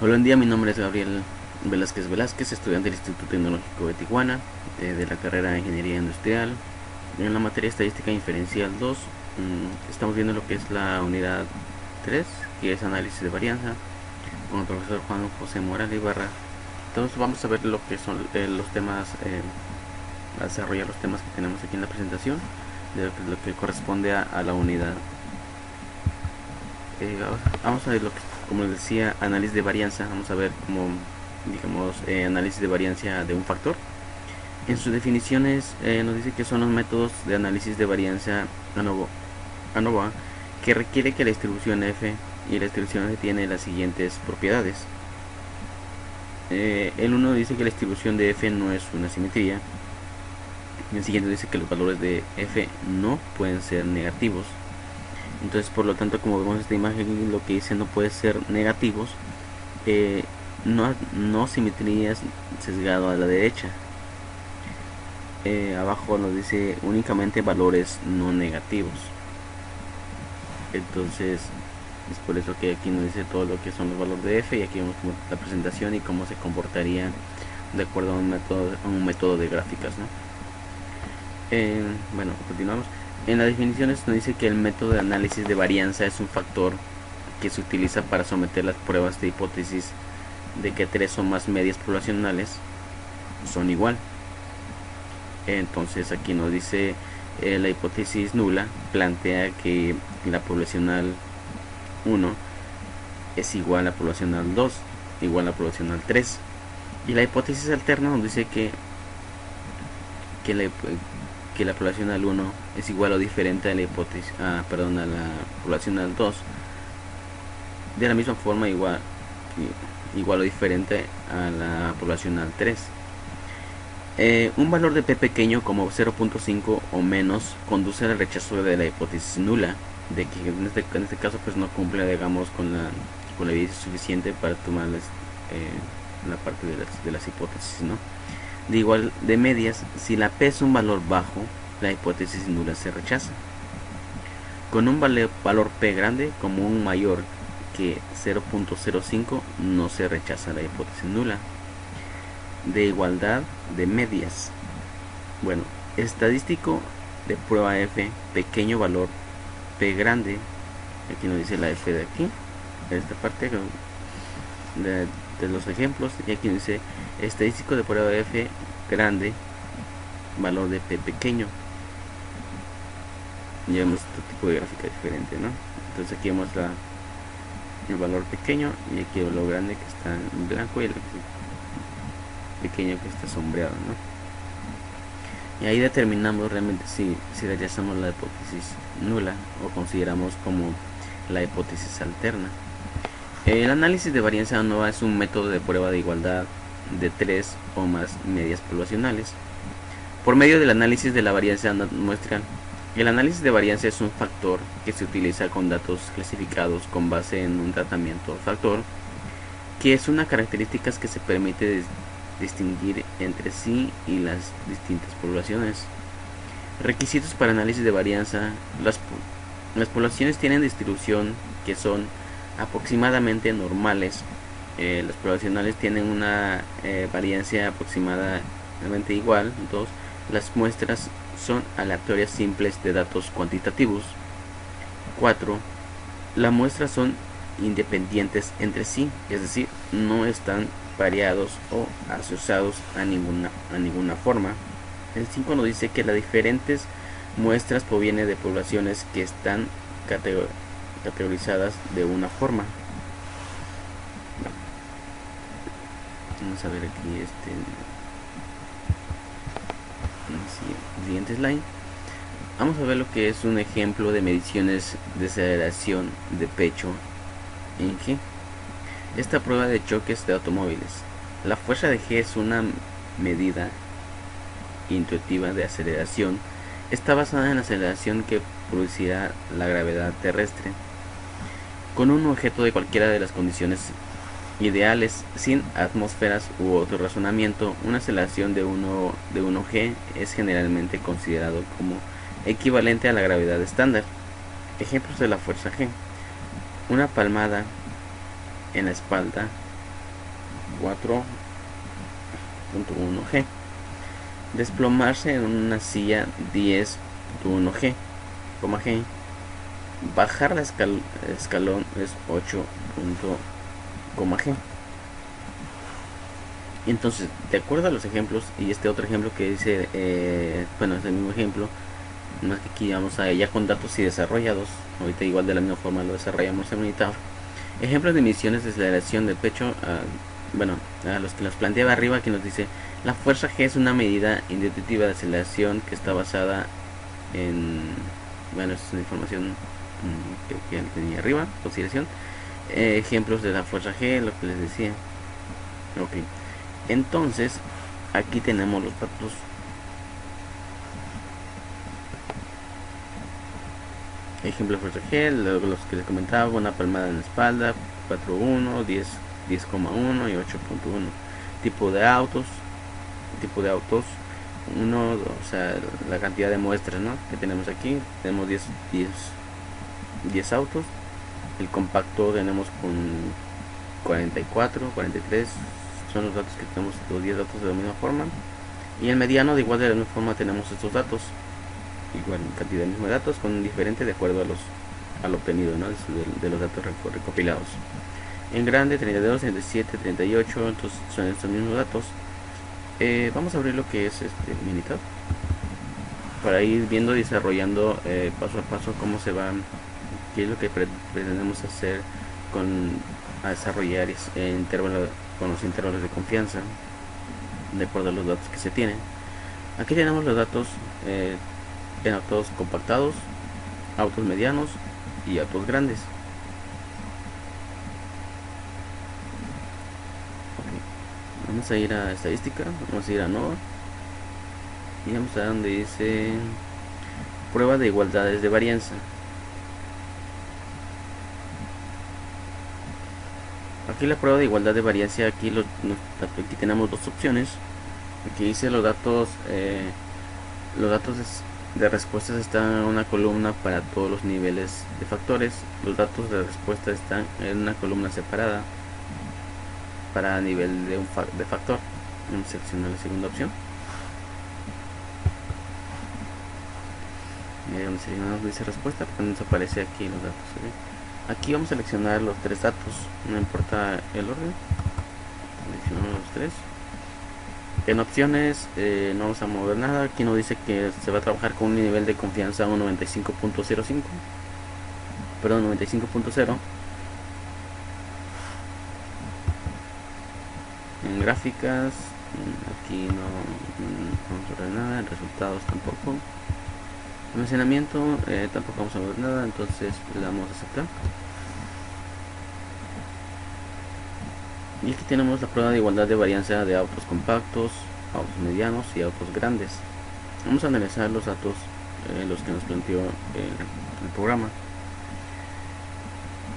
Hola, buen día, mi nombre es Gabriel Velázquez, estudiante del Instituto Tecnológico de Tijuana, de la carrera de Ingeniería Industrial. En la materia Estadística Inferencial 2, estamos viendo lo que es la unidad 3, que es análisis de varianza, con el profesor Juan José Morales Ibarra. Entonces vamos a ver lo que son los temas, a desarrollar los temas que tenemos aquí en la presentación, de lo que corresponde a la unidad. Vamos a ver lo que, como les decía, análisis de varianza. Vamos a ver como, digamos, análisis de varianza de un factor. En sus definiciones nos dice que son los métodos de análisis de varianza ANOVA que requiere que la distribución f y la distribución f tiene las siguientes propiedades. El uno dice que la distribución de f no es una simetría. El siguiente dice que los valores de f no pueden ser negativos. Entonces, por lo tanto, como vemos esta imagen, lo que dice no puede ser negativos, no simetrías sesgado a la derecha. Abajo nos dice únicamente valores no negativos. Entonces, es por eso que aquí nos dice todo lo que son los valores de f, y aquí vemos la presentación y cómo se comportaría de acuerdo a un método de gráficas, ¿no? Bueno, continuamos. En las definiciones nos dice que el método de análisis de varianza es un factor que se utiliza para someter las pruebas de hipótesis de que tres o más medias poblacionales son igual. Entonces aquí nos dice la hipótesis nula plantea que la poblacional 1 es igual a la poblacional 2 igual a la poblacional 3, y la hipótesis alterna nos dice que la poblacional 1 es igual o diferente a la hipótesis a la poblacional 2, de la misma forma igual o diferente a la poblacional 3. Un valor de p pequeño como 0.5 o menos conduce al rechazo de la hipótesis nula, de que en este caso pues no cumple, digamos, con la evidencia suficiente para tomar la parte de las hipótesis, ¿no? De medias, si la p es un valor bajo, la hipótesis nula se rechaza. Con un valor p grande como un mayor que 0.05 no se rechaza la hipótesis nula. De igualdad de medias. Bueno, estadístico de prueba f, pequeño valor p grande. Aquí nos dice la f de aquí, esta parte de los ejemplos. Y aquí nos dice estadístico de prueba f grande, valor de p pequeño. Ya vemos este tipo de gráfica diferente, ¿no? Entonces aquí vemos el valor pequeño, y aquí el valor grande que está en blanco y el pequeño que está sombreado, ¿no? Y ahí determinamos realmente si rechazamos la hipótesis nula o consideramos como la hipótesis alterna. El análisis de varianza ANOVA es un método de prueba de igualdad de tres o más medias poblacionales. Por medio del análisis de la varianza muestral, el análisis de varianza es un factor que se utiliza con datos clasificados con base en un tratamiento factor, que es una característica que se permite distinguir entre sí y las distintas poblaciones. Requisitos para análisis de varianza. Las poblaciones tienen distribución que son aproximadamente normales. Las poblacionales tienen una varianza aproximadamente igual. 2. Las muestras son aleatorias simples de datos cuantitativos. 4. Las muestras son independientes entre sí, es decir, no están variados o asociados a ninguna forma. El 5 nos dice que las diferentes muestras provienen de poblaciones que están categorizadas de una forma. Vamos a ver aquí el siguiente slide. Vamos a ver lo que es un ejemplo de mediciones de aceleración de pecho en G. Esta prueba de choques de automóviles. La fuerza de G es una medida intuitiva de aceleración. Está basada en la aceleración que producirá la gravedad terrestre. Con un objeto de cualquiera de las condiciones ideales, sin atmósferas u otro razonamiento, una aceleración de 1G es generalmente considerado como equivalente a la gravedad estándar. Ejemplos de la fuerza G. Una palmada en la espalda 4.1G. Desplomarse en una silla 10.1G, G. Bajar la escalón es 8.G. Entonces, de acuerdo a los ejemplos, y este otro ejemplo que dice, bueno, es el mismo ejemplo, más que aquí vamos a ya con datos y desarrollados. Ahorita igual de la misma forma lo desarrollamos en Unitar. Ejemplos de emisiones de aceleración del pecho. Bueno, a los que los planteaba arriba, que nos dice: la fuerza G es una medida intuitiva de aceleración que está basada en, bueno, esta es una información que ya tenía arriba, consideración. Ejemplos de la fuerza G, lo que les decía. Ok, entonces aquí tenemos los datos. Ejemplo de fuerza G, los que les comentaba: una palmada en la espalda, 4.1, 10,1 y 8.1. Tipo de autos, 1, o sea, la cantidad de muestras, ¿no?, que tenemos aquí. Tenemos 10 autos. El compacto tenemos con 44, 43. Son los datos que tenemos, los 10 datos de la misma forma. Y el mediano, de igual de la misma forma, tenemos estos datos, igual cantidad de mismos datos, con diferente de acuerdo al obtenido, ¿no?, de los datos recopilados. En grande, 32, 37, 38, entonces son estos mismos datos. Vamos a abrir lo que es Minitab para ir viendo y desarrollando paso a paso cómo se va, qué es lo que pretendemos hacer a desarrollar con los intervalos de confianza de acuerdo a los datos que se tienen. Aquí tenemos los datos en autos compactados, autos medianos y autos grandes. Vamos a ir a estadística, vamos a ir a Nova y vamos a donde dice prueba de igualdades de varianza. Aquí la prueba de igualdad de varianza, aquí tenemos dos opciones. Aquí dice los datos de respuestas están en una columna para todos los niveles de factores. Los datos de respuesta están en una columna separada para nivel de factor. Vamos a seleccionar la segunda opción. Y donde seleccionamos dice respuesta, pues nos aparece aquí los datos. Aquí vamos a seleccionar los tres datos, no importa el orden. Seleccionamos los tres. En opciones no vamos a mover nada. Aquí nos dice que se va a trabajar con un nivel de confianza 95.05, perdón, 95.0. En gráficas, aquí no vamos a ver nada. En resultados tampoco. Almacenamiento tampoco vamos a ver nada, entonces le damos a aceptar. Y aquí tenemos la prueba de igualdad de varianza de autos compactos, autos medianos y autos grandes. Vamos a analizar los datos, los que nos planteó el programa.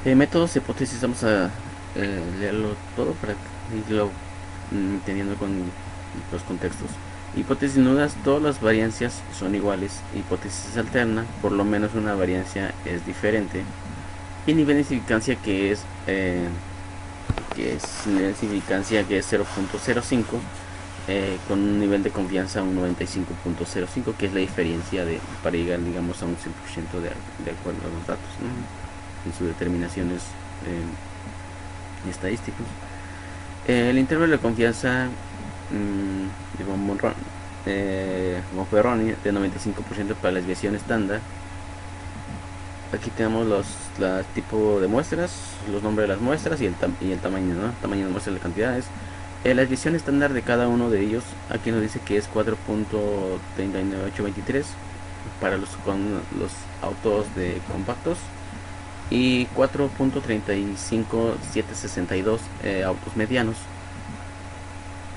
Métodos, hipótesis, vamos a leerlo todo para irlo entendiendo con los contextos. Hipótesis nudas: todas las variancias son iguales. Hipótesis alterna: por lo menos una variancia es diferente. Y nivel de significancia, que es nivel de significancia que es 0.05, con un nivel de confianza un 95.05, que es la diferencia para llegar, digamos, a un 100% de acuerdo a los datos, ¿no?, en sus determinaciones estadísticos. El intervalo de confianza de Bonferroni de 95% para la desviación estándar. Aquí tenemos los tipos de muestras, los nombres de las muestras y el tamaño, ¿no?, tamaño de muestras de cantidades. La desviación estándar de cada uno de ellos, aquí nos dice que es 4.39823 para los autos de compactos y 4.35762 autos medianos,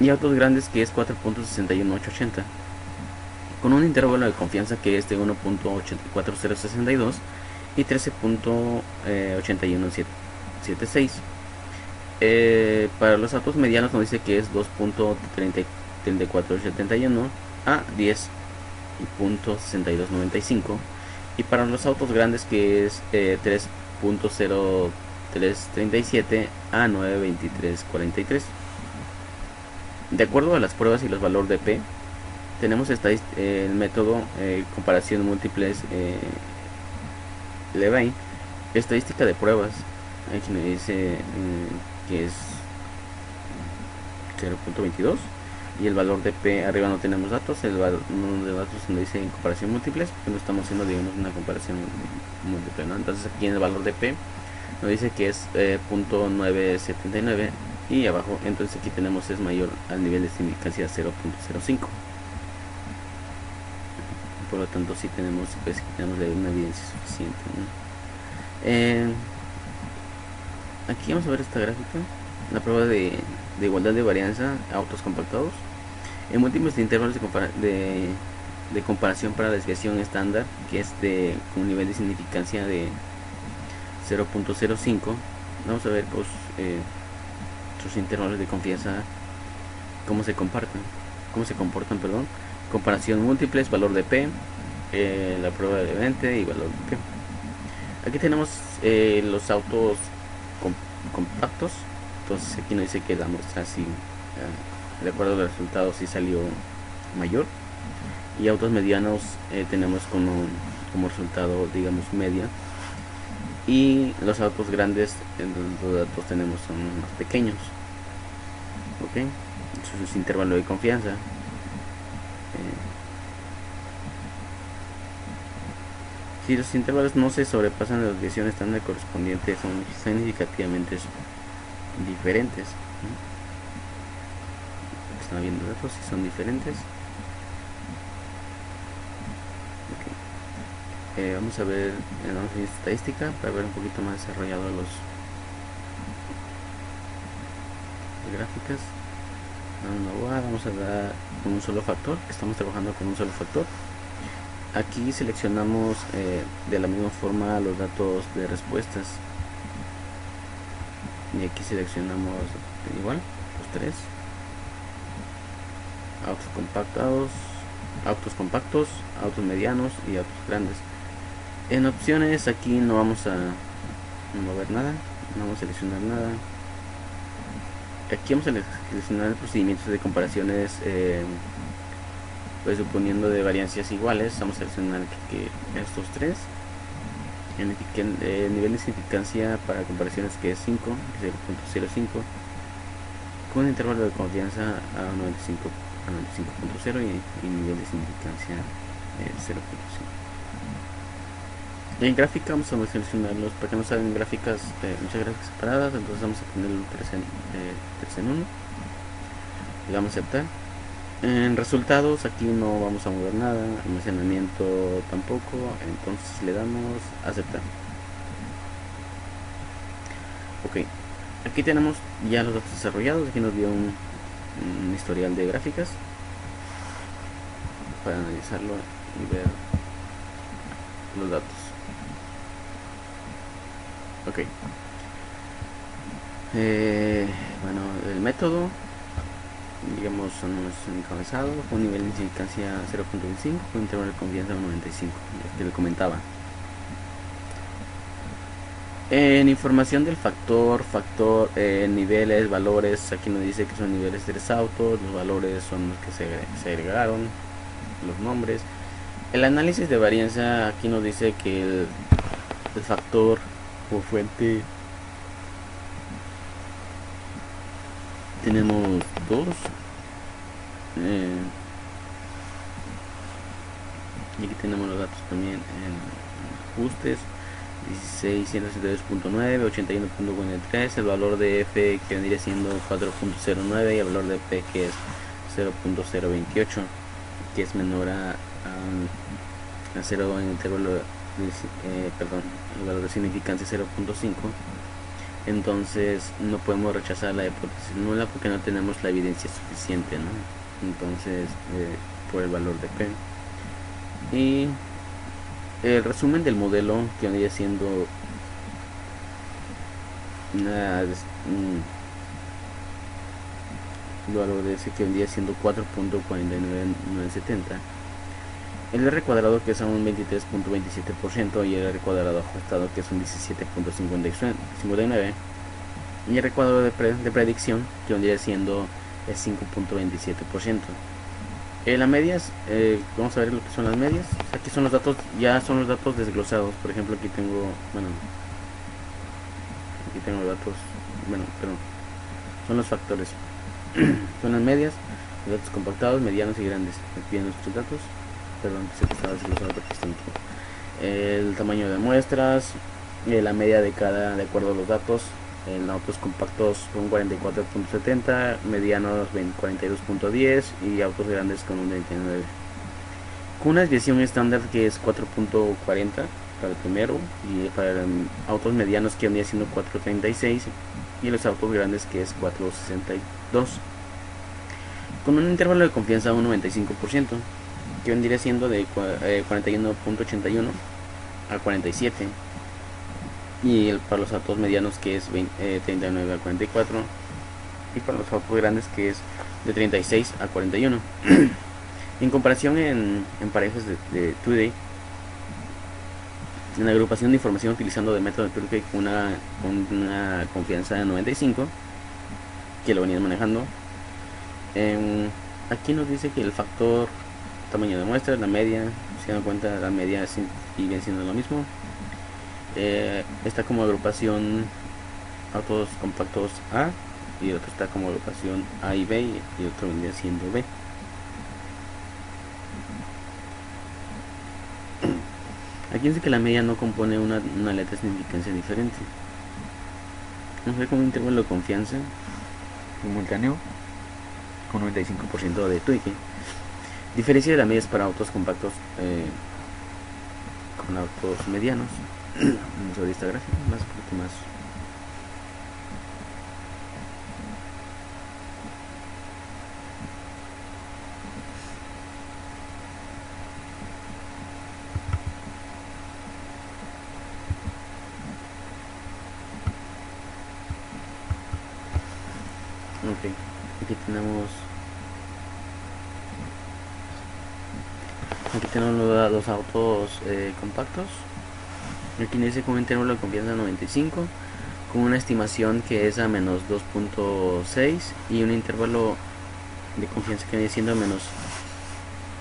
y autos grandes, que es 4.61880, con un intervalo de confianza que es de 1.84062 y 13.81776. Para los autos medianos nos dice que es 2.34871 a 10.6295, y para los autos grandes, que es 3.0337 a 9.2343. De acuerdo a las pruebas y los valores de P, tenemos el método comparación múltiples Levine, estadística de pruebas. Aquí me dice que es 0.22 y el valor de P, arriba no tenemos datos, el valor de datos donde dice en comparación múltiples, porque no estamos haciendo, digamos, una comparación múltiple, ¿no? Entonces aquí en el valor de P nos dice que es 0.979 y abajo, entonces aquí tenemos es mayor al nivel de significancia 0.05. Por lo tanto sí tenemos, pues, tenemos una evidencia suficiente, ¿no? Aquí vamos a ver esta gráfica, la prueba de igualdad de varianza, autos compactados en múltiples de intervalos de comparación para desviación estándar, que es con un nivel de significancia de 0.05. Vamos a ver pues sus intervalos de confianza, cómo se comportan, perdón. Comparación múltiples, valor de P, la prueba de 20 y valor de P. Aquí tenemos los autos compactos. Entonces aquí nos dice que la muestra sí, de acuerdo a los resultados, sí salió mayor. Y autos medianos tenemos como resultado, digamos, media. Y los autos grandes, los datos tenemos son más pequeños. Ok, eso es intervalo de confianza. Si los intervalos no se sobrepasan de la desviación estándar correspondiente, son significativamente diferentes. Están viendo datos si son diferentes. Okay. Vamos a ver en estadística para ver un poquito más desarrollado las gráficas. Vamos a dar con un solo factor, que estamos trabajando con un solo factor. Aquí seleccionamos de la misma forma los datos de respuestas y aquí seleccionamos igual los tres: autos compactos, autos medianos y autos grandes. En opciones aquí no vamos a mover nada, no vamos a seleccionar nada. Aquí vamos a seleccionar procedimientos de comparaciones, pues suponiendo de variancias iguales. Vamos a seleccionar que estos tres. El nivel de significancia para comparaciones que es 5, 0.05, con un intervalo de confianza a 95.0 y nivel de significancia 0.5. En gráfica vamos a seleccionarlos, para que no salgan gráficas, muchas gráficas separadas. Entonces vamos a poner el 3 en 1, le damos a aceptar. En resultados aquí no vamos a mover nada, almacenamiento tampoco, entonces le damos a aceptar. Ok, aquí tenemos ya los datos desarrollados. Aquí nos dio un historial de gráficas para analizarlo y ver los datos. Ok, bueno, el método, digamos, son los encabezados con un nivel de significancia 0.25, con un intervalo de confianza de 95, que le comentaba. En información del factor, niveles, valores, aquí nos dice que son niveles de 3 autos, los valores son los que se agregaron, los nombres. El análisis de varianza, aquí nos dice que el factor o fuente tenemos dos, y aquí tenemos los datos también en ajustes: 16.162.9, 81.43, el valor de F que vendría siendo 4.09 y el valor de P que es 0.028, que es menor a 0 en intervalo el valor de significancia 0.5. entonces no podemos rechazar la hipótesis nula porque no tenemos la evidencia suficiente, ¿no? Entonces por el valor de P. Y el resumen del modelo que vendría siendo el valor de ese que vendría siendo 4.49970, el R cuadrado que es a un 23.27% y el R cuadrado ajustado que es un 17.59, y el R cuadrado de predicción que vendría siendo es 5.27%. Las medias, vamos a ver lo que son las medias. Aquí son los datos, ya son los datos desglosados. Por ejemplo, aquí tengo, bueno, aquí tengo datos, bueno, perdón, son los factores. Son las medias, los datos compactados, medianos y grandes. Aquí vienen nuestros datos, perdón, se estaba desglosado porque está en todo. El tamaño de muestras, la media de cada, de acuerdo a los datos. En autos compactos con 44.70, medianos 42.10 y autos grandes con un 29. Con una desviación estándar que es 4.40 para el primero, y para autos medianos que venía siendo 4.36 y los autos grandes que es 4.62, con un intervalo de confianza de un 95%, que vendría siendo de 41.81 a 47, y para los autos medianos que es 39 a 44, y para los autos grandes que es de 36 a 41. En comparación en parejas de Today, en la agrupación de información utilizando de método de Turkey con una confianza de 95, que lo venían manejando, aquí nos dice que el factor tamaño de muestra, la media, si se dan cuenta, la media sigue siendo lo mismo. Está como agrupación autos compactos A, y otro está como agrupación A y B, y otro vendría siendo B. Aquí dice que la media no compone una letra de significancia diferente. Vamos a ver como un intervalo de confianza simultáneo con 95% de tweaking. Diferencia de la media es para autos compactos con autos medianos. Vamos a ver esta gráfica más un poquito más. Ok, aquí tenemos los autos compactos. Aquí dice con un intervalo de confianza 95, con una estimación que es a menos 2.6 y un intervalo de confianza que viene siendo menos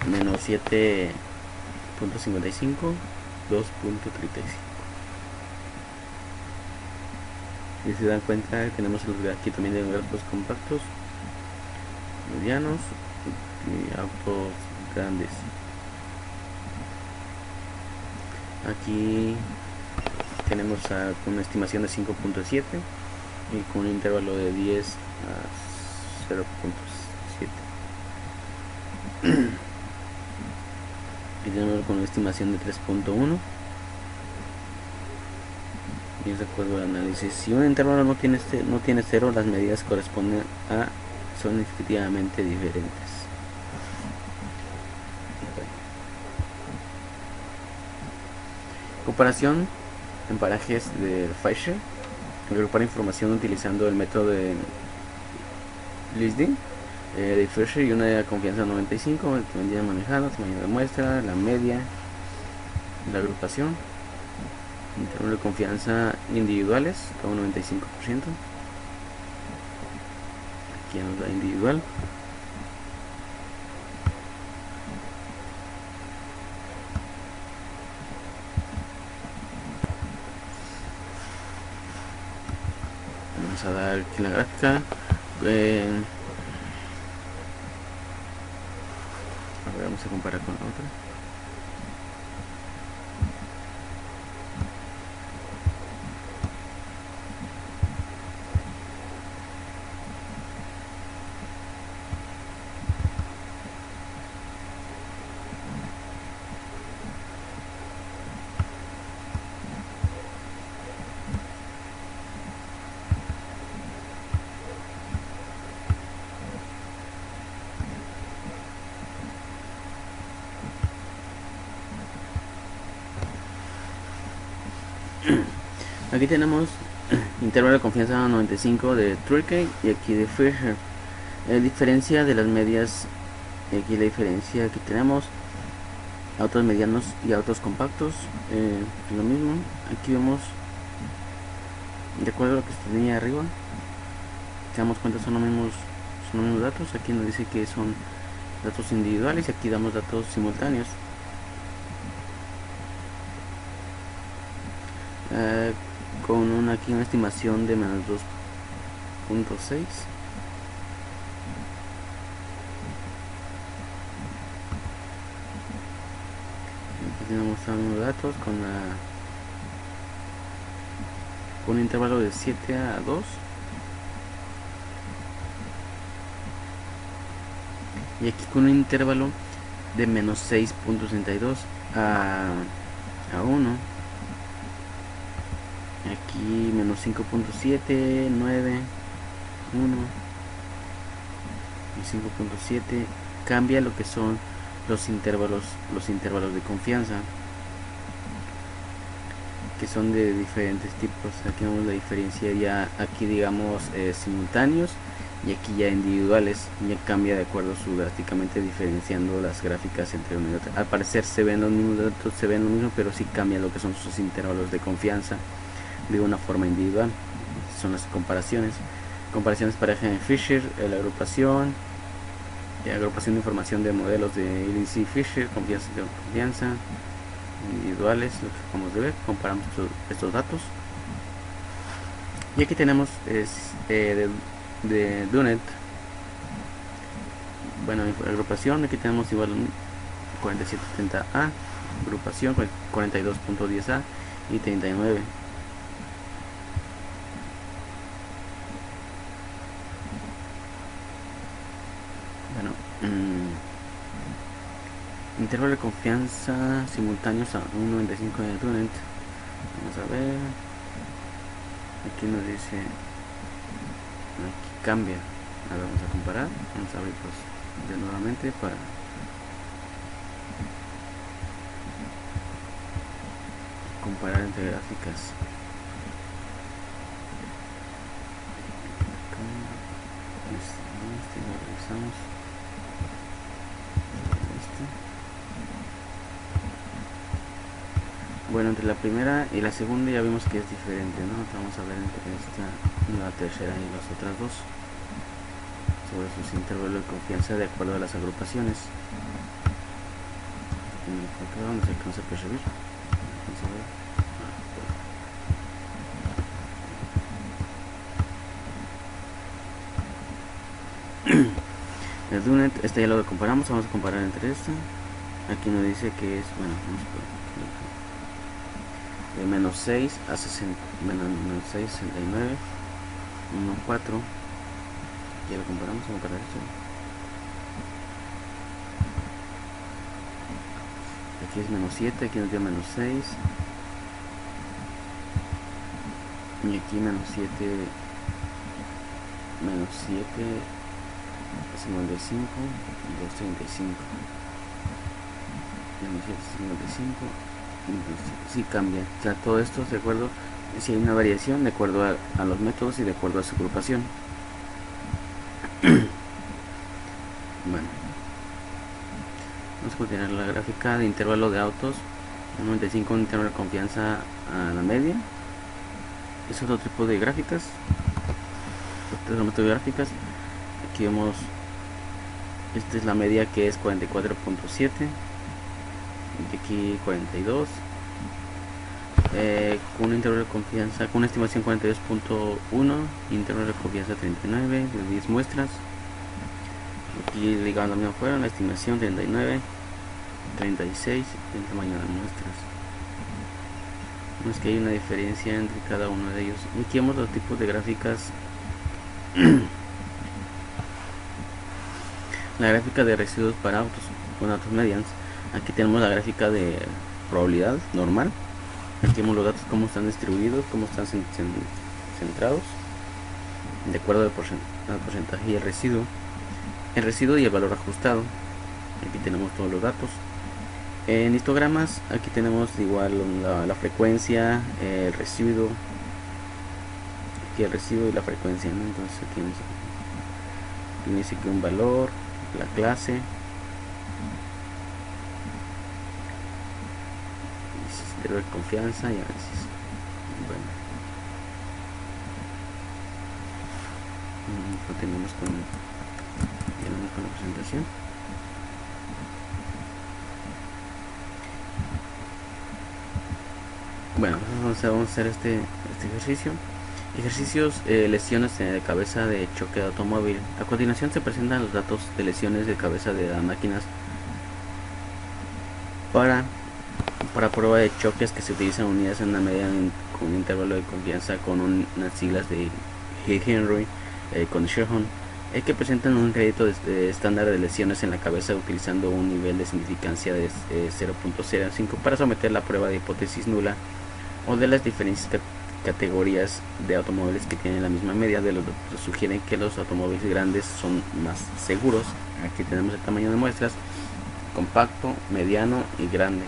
7.55, 2.35. Y si se dan cuenta, tenemos aquí también de gráficos compactos, medianos y autos grandes. Aquí tenemos una estimación de 5.7 y con un intervalo de 10 a 0.7. Y tenemos con una estimación de 3.1. Y es de acuerdo al análisis. Si un intervalo no tiene 0, las medidas corresponden a son significativamente diferentes. Comparación en parajes de Fisher. Agrupar información utilizando el método de Listing de Fisher y una de confianza 95, el que vendría manejando, tamaño de muestra, la media, la agrupación, intervalo de confianza individuales con un 95%. Aquí nos da individual. Vamos a dar aquí la gráfica. A ver, vamos a comparar con la otra. Aquí tenemos intervalo de confianza 95 de Turkey y aquí de Fisher. Diferencia de las medias, aquí la diferencia que tenemos autos medianos y autos compactos, lo mismo. Aquí vemos, de acuerdo a lo que tenía arriba, si damos cuenta son son los mismos datos. Aquí nos dice que son datos individuales y aquí damos datos simultáneos. Con aquí una estimación de menos 2.6. Aquí tenemos los datos con un intervalo de 7 a 2. Y aquí con un intervalo de menos 6.62 a 1. Aquí menos 5.7, 9, 1 y 5.7. Cambia lo que son los intervalos de confianza, que son de diferentes tipos. Aquí vemos la diferencia ya, aquí digamos simultáneos, y aquí ya individuales. Ya cambia de acuerdo drásticamente, diferenciando las gráficas entre una y otra. Al parecer se ven los mismos datos, se ven lo mismo, pero sí cambia lo que son sus intervalos de confianza de una forma individual. Son las comparaciones pareja en Fisher, la agrupación de información de modelos de LC Fisher, confianza individuales, lo que acabamos de ver. Comparamos estos datos, y aquí tenemos de Dunet. Bueno, agrupación, aquí tenemos igual 4730A, agrupación 42.10A y 39. Bueno, intervalo de confianza simultáneos a 1.95 de Dunet. Vamos a ver, aquí nos dice, aquí cambia. A ver, vamos a comparar, vamos a abrirlos de nuevamente para comparar entre gráficas. Lo revisamos. Bueno, entre la primera y la segunda ya vimos que es diferente, ¿no? Vamos a ver entre la tercera y las otras dos, sobre sus intervalos de confianza de acuerdo a las agrupaciones. ¿Dónde se alcanza a percibir? Vamos a ver. El Dunet, este ya lo comparamos. Vamos a comparar entre esta. Aquí nos dice que es, bueno, vamos a de menos 6 a 60, menos 6, 69, 1, 4. Ya lo comparamos. Vamos a comparar esto. Aquí es menos 7, aquí nos dio menos 6. Y aquí menos 7, menos 7, 55, 235. Menos 7, 55. Sí cambia, o sea, todo esto de acuerdo, si hay una variación de acuerdo a los métodos y de acuerdo a su agrupación. Bueno, vamos a continuar la gráfica de intervalo de autos. 95, un intervalo de confianza a la media. Es otro tipo de gráficas, otro método de gráficas. Aquí vemos, esta es la media, que es 44.7, y aquí 42, con un intervalo de confianza, con una estimación 42.1, intervalo de confianza 39 de 10 muestras. Aquí ligando mismo fueron la estimación 39, 36, el tamaño de muestras. Vemos que hay una diferencia entre cada uno de ellos. Y aquí vemos los tipos de gráficas. La gráfica de residuos para autos con autos medians. Aquí tenemos la gráfica de probabilidad normal. Aquí vemos los datos, cómo están distribuidos, cómo están centrados de acuerdo al porcentaje y el residuo y el valor ajustado. Aquí tenemos todos los datos. En histogramas, aquí tenemos igual la frecuencia, el residuo, aquí el residuo y la frecuencia, ¿no? Entonces aquí dice que un valor, la clase, sistema de confianza y análisis. Bueno, continuamos con Continuamos con la presentación. Bueno, vamos a hacer este ejercicio. Ejercicios, lesiones de cabeza de choque de automóvil. A continuación se presentan los datos de lesiones de cabeza de las máquinas para prueba de choques que se utilizan unidas en una medida con un intervalo de confianza con unas siglas de Henry con Sherhon, que presentan un crédito de estándar de lesiones en la cabeza utilizando un nivel de significancia de 0.05 para someter la prueba de hipótesis nula o de las diferentes categorías de automóviles que tienen la misma media de los sugieren que los automóviles grandes son más seguros. Aquí tenemos el tamaño de muestras: compacto, mediano y grande.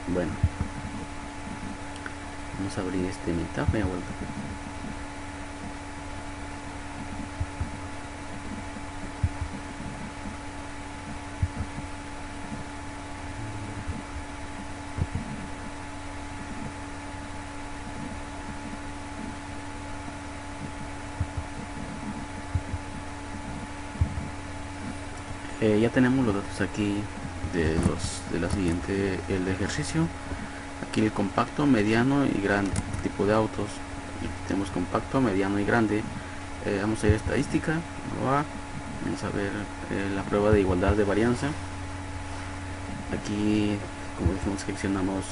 Bueno, vamos a abrir este mitad, me ha vuelto. Ya tenemos los datos aquí de la siguiente, el ejercicio. Aquí el compacto, mediano y grande, tipo de autos. Aquí tenemos compacto, mediano y grande. Vamos a ir a estadística. Vamos a ver la prueba de igualdad de varianza. Aquí, como dijimos, seleccionamos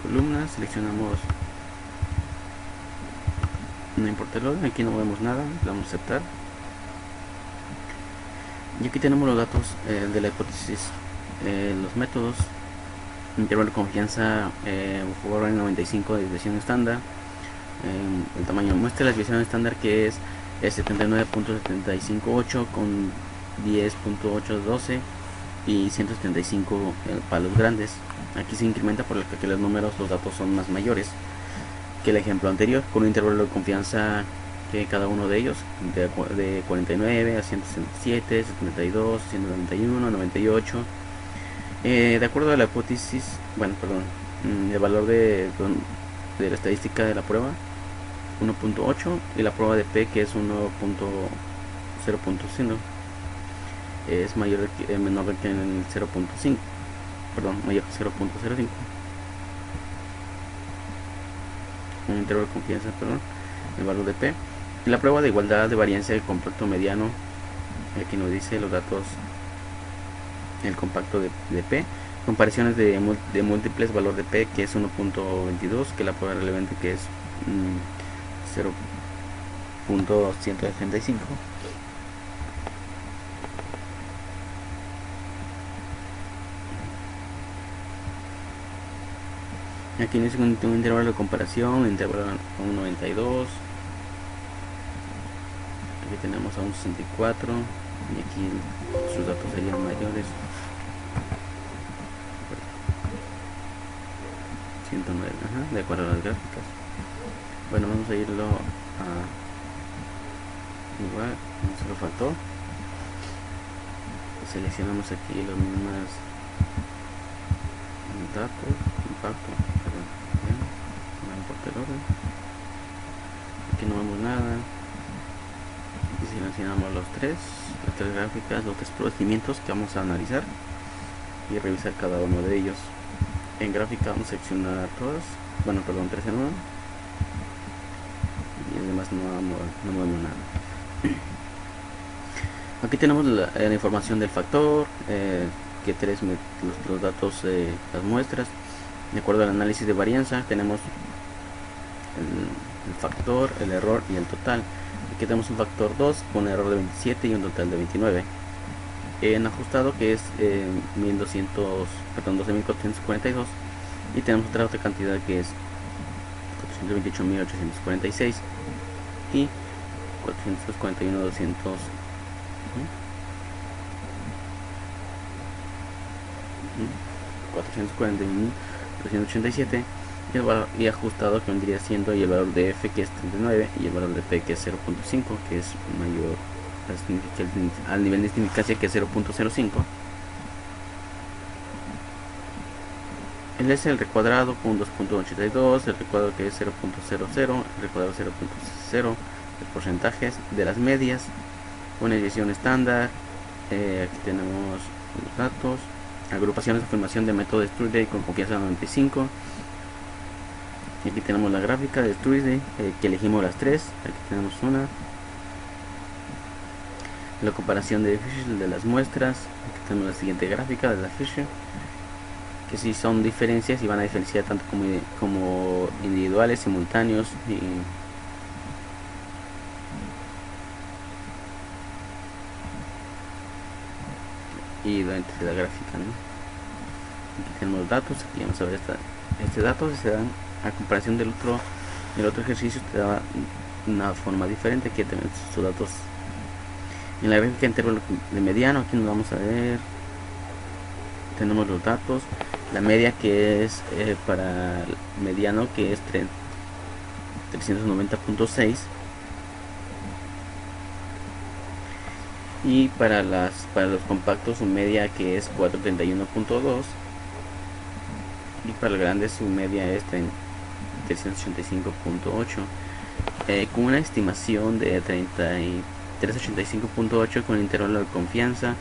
columnas, seleccionamos, no importa el orden, aquí no vemos nada, le damos a aceptar. Y aquí tenemos los datos de la hipótesis, los métodos: intervalo de confianza por 95 de desviación estándar, el tamaño de muestra, la desviación estándar que es 79.758 con 10.812 y 175 para los grandes. Aquí se incrementa por el que los números, los datos son más mayores que el ejemplo anterior, con un intervalo de confianza que cada uno de ellos de 49 a 167, 72, 191, 98. De acuerdo a la hipótesis, el valor de la estadística de la prueba 1.8 y la prueba de P, que es 1.0.5, es menor que el 0.5, mayor que 0.05. Un intervalo de confianza, el valor de P. Y la prueba de igualdad de varianza del compacto mediano, aquí nos dice los datos: el compacto de P, comparaciones de múltiples, valor de P que es 1.22, que la prueba relevante que es 0.165. Aquí no es un intervalo de comparación, intervalo 1.92. Aquí tenemos a 1.64 y aquí sus datos serían mayores. 109, de acuerdo a las gráficas. Bueno, vamos a irlo a igual, solo faltó. Seleccionamos aquí los mismos datos, compacto, no importa el orden. Aquí no vemos nada. Aquí seleccionamos las tres gráficas, los tres procedimientos que vamos a analizar y revisar cada uno de ellos. En gráfica vamos a seleccionar todas, 3 en uno, y el demás no vemos nada. Aquí tenemos la información del factor, que los datos, las muestras. De acuerdo al análisis de varianza tenemos el factor, el error y el total. Aquí tenemos un factor 2 con un error de 27 y un total de 29. En ajustado, que es 12.442, y tenemos otra cantidad que es 428.846 y 441.200. 441.387 y ajustado, que vendría siendo, y el valor de F, que es 39, y el valor de P, que es 0.5, que es mayor al nivel de significancia, que es 0.05. El S, el recuadrado con 2.82, el recuadrado que es 0.00, el recuadrado 0.0, porcentajes de las medias, una división estándar. Aquí tenemos los datos, agrupaciones de afirmación de método de Study con confianza 95. Y aquí tenemos la gráfica de Study, que elegimos las tres. Aquí tenemos una, la comparación de Fisher de las muestras. Aquí tenemos la siguiente gráfica de la Fisher, que si son diferencias y van a diferenciar tanto como individuales, simultáneos y durante la gráfica, ¿no? Aquí tenemos datos. Aquí vamos a ver este dato se dan a comparación del otro ejercicio, te da una forma diferente. Aquí tenemos sus datos en la gráfica intervalo de mediano. Aquí nos vamos a ver, tenemos los datos, la media que es para el mediano, que es 390.6, y para los compactos su media que es 431.2, y para el grande su media es 385.8, con una estimación de 385.8 con intervalo de confianza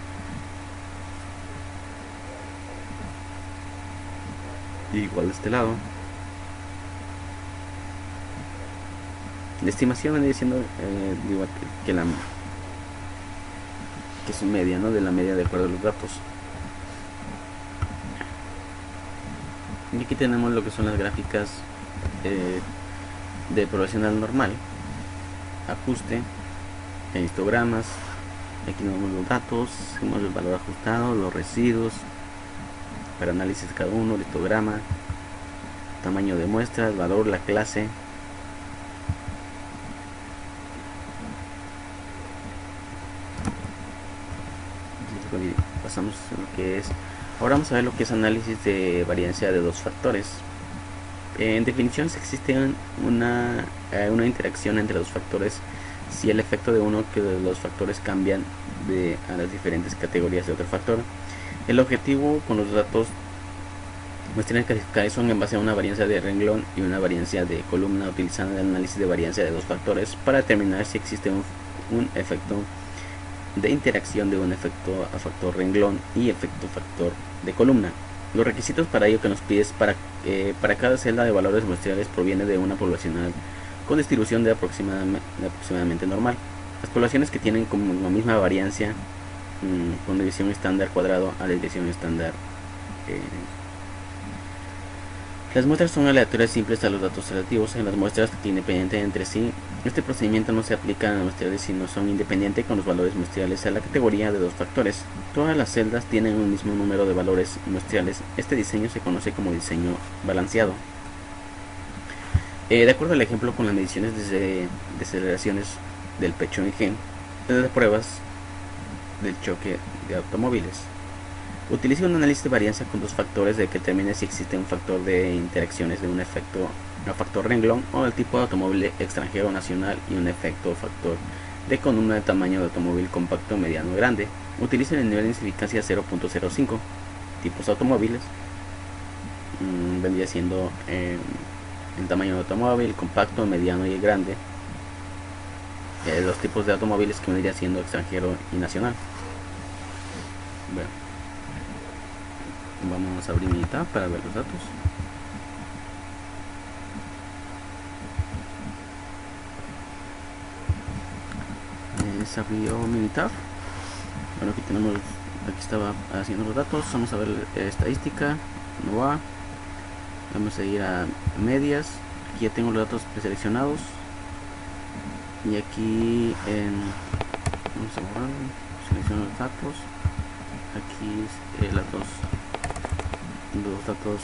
igual de este lado. La estimación viene diciendo igual que su media, ¿no? De la media de acuerdo a los datos. Y aquí tenemos lo que son las gráficas de profesional normal, ajuste, histogramas. Aquí tenemos los datos, tenemos el valor ajustado, los residuos para análisis de cada uno, el histograma, tamaño de muestra, el valor, la clase. Pasamos a lo que es, ahora vamos a ver lo que es análisis de variancia de dos factores. En definición, si existe una interacción entre los factores, si el efecto de uno que de los factores cambian a las diferentes categorías de otro factor. El objetivo con los datos muestran calificados son en base a una varianza de renglón y una varianza de columna, utilizando el análisis de varianza de dos factores para determinar si existe un efecto de interacción de un efecto a factor renglón y efecto factor de columna. Los requisitos para ello que nos pides para cada celda de valores muestrales proviene de una poblacional con distribución de aproximadamente normal. Las poblaciones que tienen como la misma variancia con división estándar cuadrado a la división estándar. Las muestras son aleatorias simples a los datos relativos en las muestras independientes entre sí. Este procedimiento no se aplica a las muestrales si no son independientes con los valores muestrales a la categoría de dos factores. Todas las celdas tienen un mismo número de valores muestrales. Este diseño se conoce como diseño balanceado. De acuerdo al ejemplo con las mediciones de aceleraciones del pecho en G, de las pruebas del choque de automóviles. Utiliza un análisis de varianza con dos factores de que determine si existe un factor de interacciones de un efecto a factor renglón o del tipo de automóvil extranjero o nacional y un efecto factor de columna de tamaño de automóvil compacto, mediano, grande. Utiliza el nivel de significancia 0.05. Tipos de automóviles vendría siendo el tamaño de automóvil, compacto, mediano y el grande. Los tipos de automóviles que vendría siendo extranjero y nacional. Bueno, vamos a abrir mi tab para ver los datos. Se abrió mi tab. Bueno, aquí tenemos, aquí estaba haciendo los datos. Vamos a ver estadística, no va. Vamos a ir a medias. Aquí ya tengo los datos preseleccionados. Y aquí vamos a borrar, selecciono los datos. Aquí los datos,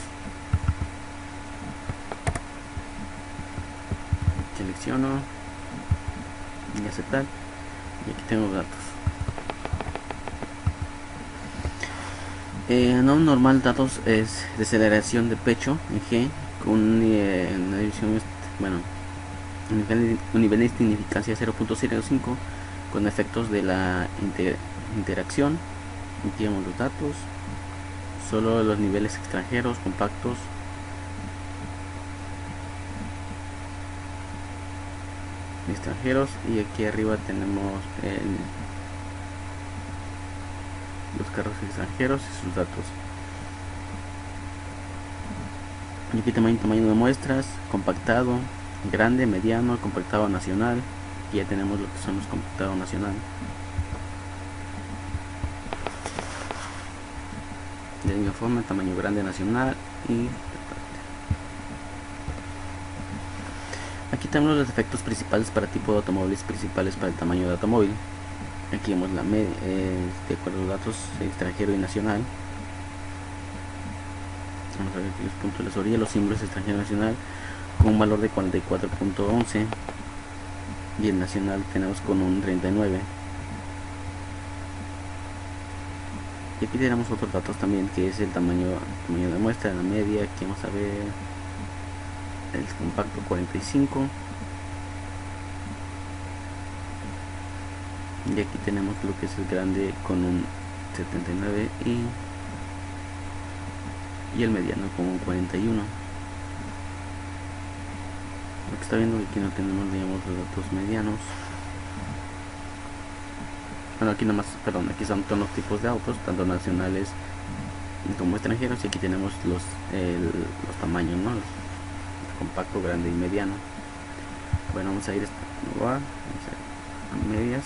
selecciono y aceptar, y aquí tengo los datos. No normal datos es deceleración de pecho en G con una división, bueno, un nivel de significancia 0.05 con efectos de la interacción. Aquí vemos los datos, solo los niveles extranjeros, compactos. extranjeros, y aquí arriba tenemos los carros extranjeros y sus datos. Y aquí tamaño de muestras, compactado, grande, mediano, compactado nacional. Y ya tenemos lo que son los compactados nacional. De misma forma, tamaño grande nacional y aquí tenemos los efectos principales para tipo de automóviles, principales para el tamaño de automóvil. Aquí vemos la media, de acuerdo a los datos extranjero y nacional. Vamos a ver aquí los puntos de las orillas, los símbolos extranjero y nacional con un valor de 44.11 y el nacional tenemos con un 39. Y aquí tenemos otros datos también, que es el tamaño de muestra, la media. Aquí vamos a ver el compacto 45. Y aquí tenemos lo que es el grande con un 79 y el mediano con un 41. Lo que está viendo aquí no tenemos, digamos, los datos medianos. Bueno, aquí nomás, perdón, aquí son todos los tipos de autos, tanto nacionales como extranjeros, y aquí tenemos los tamaños, ¿no? El compacto, grande y mediano. Bueno, vamos a ir a medias.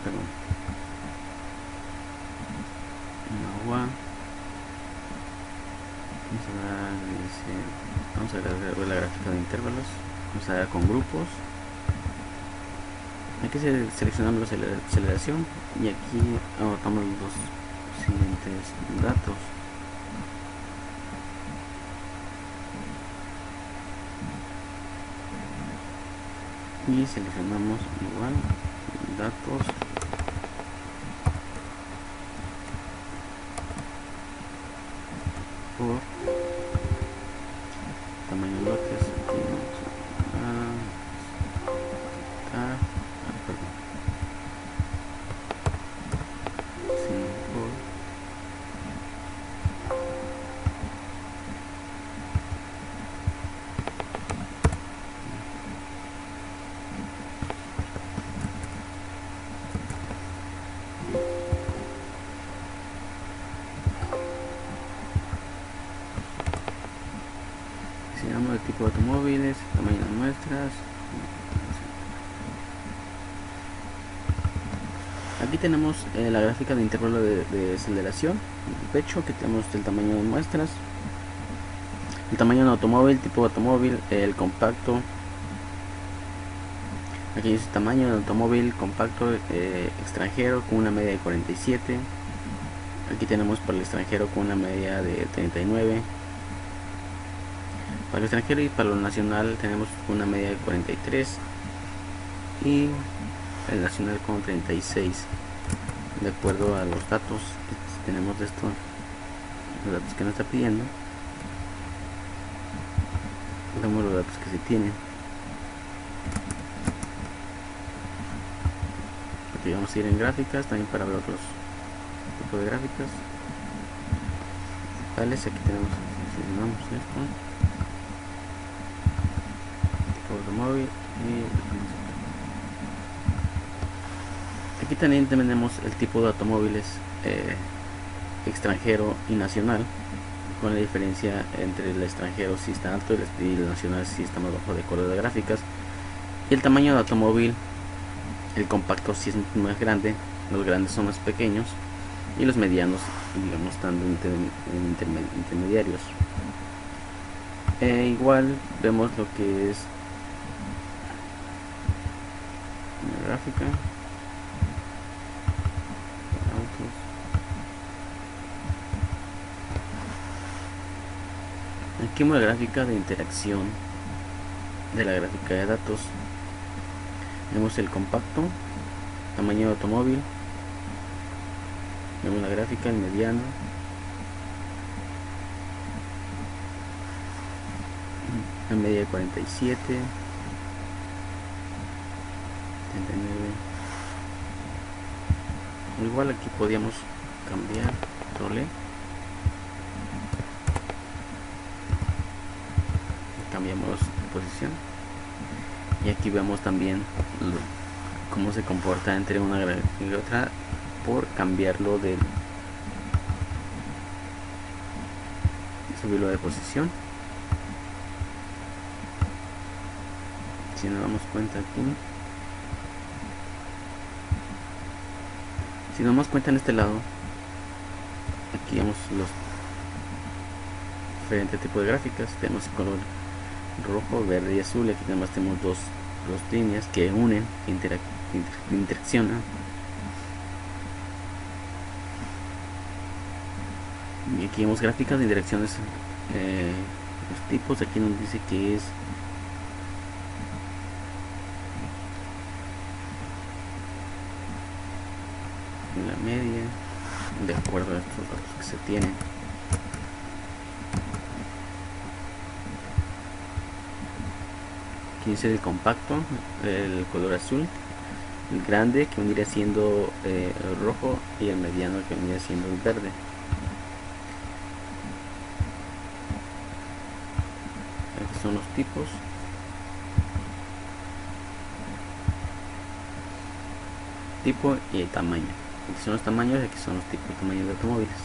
Perdón. Agua. Vamos a ver la gráfica de intervalos. Vamos a ver con grupos. Aquí seleccionamos la aceleración y aquí anotamos los siguientes datos. Y seleccionamos igual datos por tamaño de lotes. Aquí seleccionamos el tipo de automóviles, tamaño de muestras. Aquí tenemos la gráfica de intervalo de aceleración, el pecho, que tenemos el tamaño de muestras, el tamaño de automóvil, tipo de automóvil, el compacto. Aquí es el tamaño de automóvil compacto extranjero con una media de 47. Aquí tenemos para el extranjero con una media de 39. Para el extranjero y para lo nacional tenemos una media de 43 y el nacional con 36, de acuerdo a los datos que tenemos de esto, los datos que nos está pidiendo. Vemos los datos que se tienen. Aquí vamos a ir en gráficas también para ver otros tipos de gráficas. Tales, aquí tenemos, seleccionamos esto, tipo de automóvil, y aquí también tenemos el tipo de automóviles extranjero y nacional, con la diferencia entre el extranjero si está alto y el nacional si está más bajo, de acuerdo a las gráficas. Y el tamaño de automóvil, el compacto si es más grande, los grandes son más pequeños y los medianos, digamos, están intermediarios. Igual vemos lo que es la gráfica. Aquí vemos la gráfica de interacción de la gráfica de datos. Vemos el compacto, tamaño de automóvil, vemos la gráfica, el mediano, la media de 47, 39. Igual aquí podíamos cambiar role. Cambiamos de posición. y aquí vemos también cómo se comporta entre una gráfica y otra por cambiarlo de subirlo de posición. Si nos damos cuenta aquí, si nos damos cuenta en este lado, aquí vemos los diferentes tipos de gráficas. Tenemos el color rojo, verde y azul. Aquí además tenemos dos líneas que unen, interaccionan. Y aquí vemos gráficas de interacciones, los tipos. Aquí nos dice que es la media de acuerdo a estos datos que se tienen. Aquí dice el compacto, el color azul, el grande que vendría siendo el rojo y el mediano que vendría siendo el verde. Aquí son los tipos. Tipo y el tamaño. Aquí son los tamaños y aquí son los tipos de tamaños de automóviles.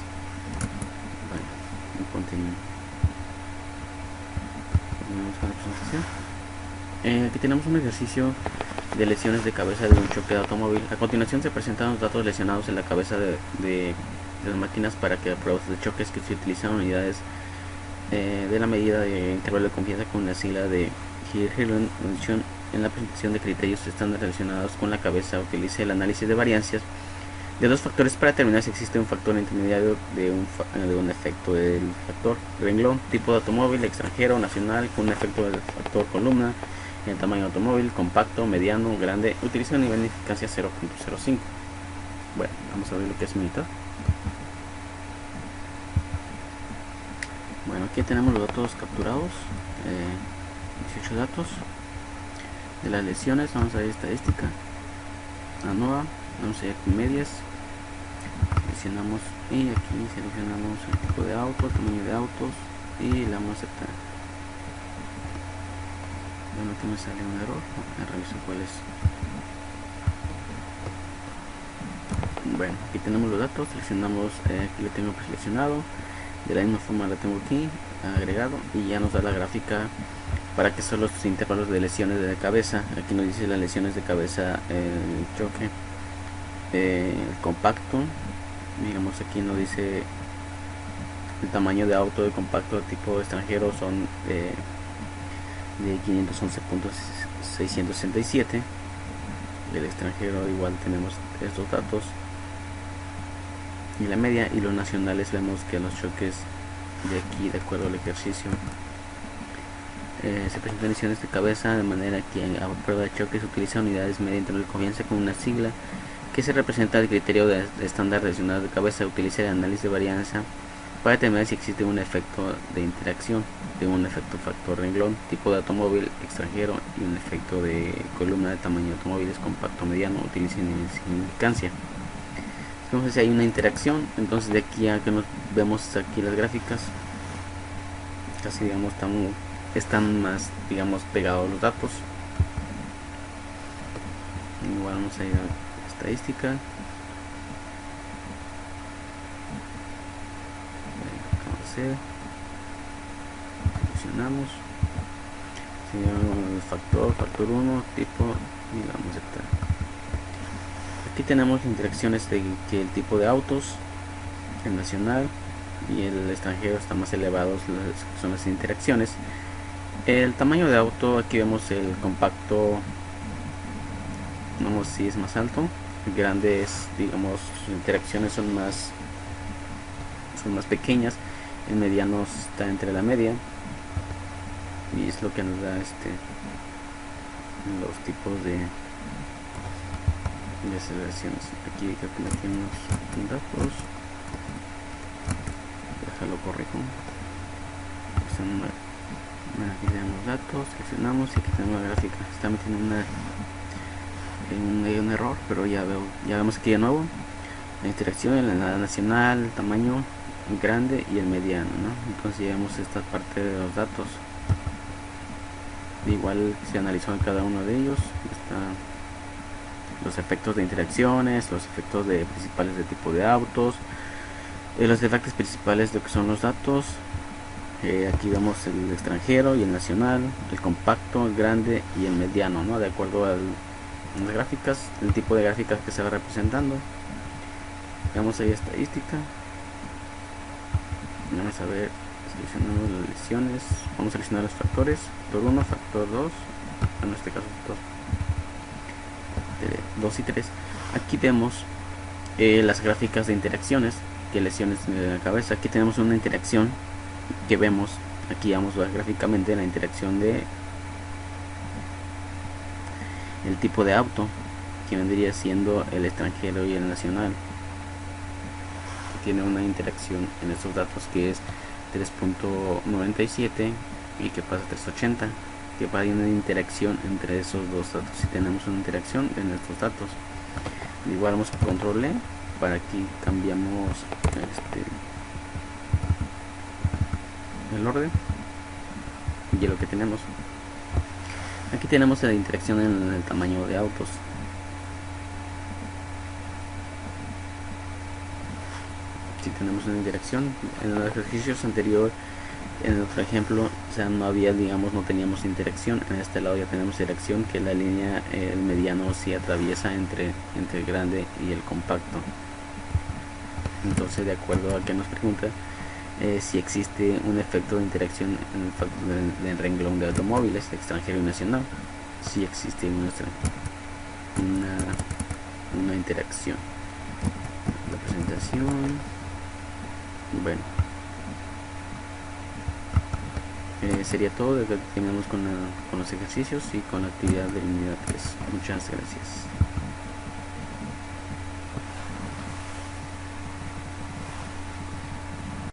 Bueno, continuamos con la presentación. Aquí tenemos un ejercicio de lesiones de cabeza de un choque de automóvil. A continuación se presentan los datos lesionados en la cabeza de las máquinas para que pruebas de choques que se utilizan unidades de la medida de intervalo de confianza con la sigla de Hirschfeld. En la presentación de criterios estándar relacionados con la cabeza utilice el análisis de variancias de dos factores para determinar si existe un factor intermediario de un efecto del factor renglón, tipo de automóvil, extranjero, nacional, con un efecto del factor columna, el tamaño de automóvil, compacto, mediano, grande, utiliza un nivel de eficacia 0.05. Bueno, vamos a ver lo que es militar. Bueno, aquí tenemos los datos capturados, 18 datos de las lesiones. Vamos a ver estadística, ANOVA, vamos a ir con medias, seleccionamos y aquí seleccionamos el tipo de auto, el tamaño de autos y le vamos a aceptar. Bueno, aquí me sale un error, a revisar cuál es. Bueno, aquí tenemos los datos, seleccionamos, aquí lo tengo preseleccionado, de la misma forma la tengo aquí agregado y ya nos da la gráfica para que son los intervalos de lesiones de la cabeza. Aquí nos dice las lesiones de cabeza, el choque, el compacto, digamos aquí nos dice el tamaño de auto de compacto tipo extranjero son de 511.667. del extranjero igual tenemos estos datos y la media, y los nacionales vemos que los choques de aquí, de acuerdo al ejercicio, se presentan lesiones de cabeza de manera que a prueba de choque se utilizan unidades media intervalo de confianza con una sigla que se representa el criterio de estándar relacionado de cabeza. Utiliza el análisis de varianza para determinar si existe un efecto de interacción de un efecto factor renglón, tipo de automóvil, extranjero, y un efecto de columna de tamaño de automóviles, compacto, mediano, utilicen significancia. Entonces si hay una interacción, entonces de aquí a que nos vemos aquí las gráficas, casi digamos están más, digamos, pegados los datos. Igual vamos a ir a estadística, seleccionamos, el factor 1, tipo, y vamos a aceptar. Aquí tenemos interacciones de que el tipo de autos, el nacional y el extranjero están más elevados, son las interacciones. El tamaño de auto, aquí vemos el compacto, vamos, si es más alto, el grande es, digamos, sus interacciones son más pequeñas, el mediano está entre la media y es lo que nos da los tipos de aceleraciones. Aquí creo que no tenemos datos, déjalo corrijo. Aquí tenemos datos, seleccionamos y aquí tenemos la gráfica. Está metiendo un error, pero ya vemos aquí de nuevo la interacción en la nacional, el tamaño grande y el mediano, ¿no? Entonces ya vemos esta parte de los datos. Igual se analizó en cada uno de ellos. Están los efectos de interacciones, los efectos de principales de tipo de autos, los efectos principales de lo que son los datos. Aquí vemos el extranjero y el nacional, el compacto, el grande y el mediano, ¿no? De acuerdo a las gráficas, el tipo de gráficas que se va representando. Vamos ahí estadística. Vamos a ver, seleccionamos las lesiones. Vamos a seleccionar los factores: factor 1, factor 2, en este caso factor 2 y 3. Aquí vemos las gráficas de interacciones, que lesiones en la cabeza. Aquí tenemos una interacción que vemos, aquí vamos a ver gráficamente la interacción de el tipo de auto, que vendría siendo el extranjero y el nacional. Tiene una interacción en estos datos que es 3.97 y que pasa a 380, que hay una interacción entre esos dos datos. Si tenemos una interacción en estos datos, igual vamos a control E, para aquí cambiamos el orden y lo que tenemos aquí tenemos la interacción en el tamaño de autos. Si tenemos una interacción en los ejercicios anterior, en otro ejemplo, o sea, no había, digamos, no teníamos interacción. En este lado ya tenemos interacción, que la línea, el mediano sí atraviesa entre el grande y el compacto. Entonces, de acuerdo a que nos pregunta si existe un efecto de interacción en el factor del renglón de automóviles extranjero y nacional, si existe una interacción. La presentación, bueno, sería todo. Desde que terminamos con los ejercicios y con la actividad de la unidad 3. Muchas gracias.